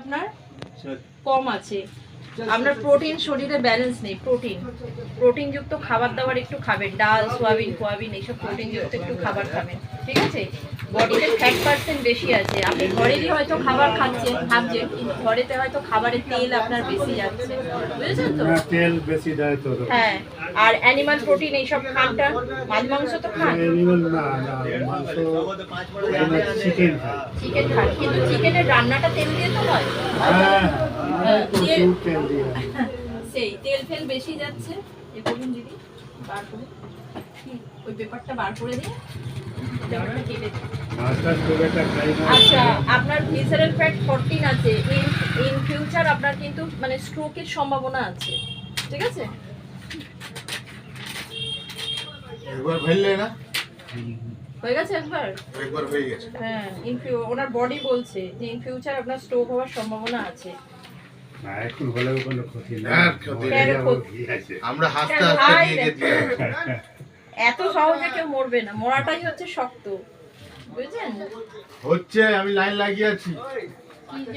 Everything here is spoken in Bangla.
আপনার কম আছে, আপনার প্রোটিন শরীরে ব্যালেন্স নেই। প্রোটিন যুক্ত খাবার দাবার একটু খাবেন, ডাল সোয়াবিন এইসব প্রোটিন যুক্ত একটু খাবার খাবেন, ঠিক আছে? বডিতে ফ্যাট পার্সেন্ট বেশি আছে, আপনি ঘরেরই হয়তো খাবার খাচ্ছেন ভাবছেন, কিন্তু ঘরেতে হয়তো খাবারের তেল আপনার বেশি যাচ্ছে, বুঝেছেন তো? তেল বেশি দেয় তো। হ্যাঁ, আর অ্যানিমাল প্রোটিন এইসব খানটা, মাছ মাংস তো খান, অ্যানিমাল না মাংস চিকেন খাই। চিকেন খান, কিন্তু চিকেনের রান্নাটা তেল দিয়ে তো হয়। প্রচুর তেল দিয়ে। সেই তেল ফেল বেশি যাচ্ছে। এ করুন দিদি, বার করে ওই পেপারটা বার করে দিয়ে পেপারটা কেটে দিন। মাছটা খুব একটা খাই না। আচ্ছা, আপনার ভিসারাল ফ্যাট 14 আছে, ইন ফিউচার আপনার কিন্তু মানে স্ট্রোকের সম্ভাবনা আছে, ঠিক আছে? একবার ফেললে না, হয়ে গেছে একবার? একবার হয়ে গেছে। হ্যাঁ, ওনার বডি বলছে যে ইন ফিউচার আপনার স্ট্রোক হওয়ার সম্ভাবনা আছে। না, এখন হলেও কোনো ক্ষতি নেই। আর ক্ষতি নেই। কি আছে? আমরা হাসতে হাসতে দিয়ে গেছি। এত সহজে কেউ মরবে না, মরাটাই হচ্ছে শক্ত, বুঝছেন? হচ্ছে, আমি লাইন লাগিয়ে আছি।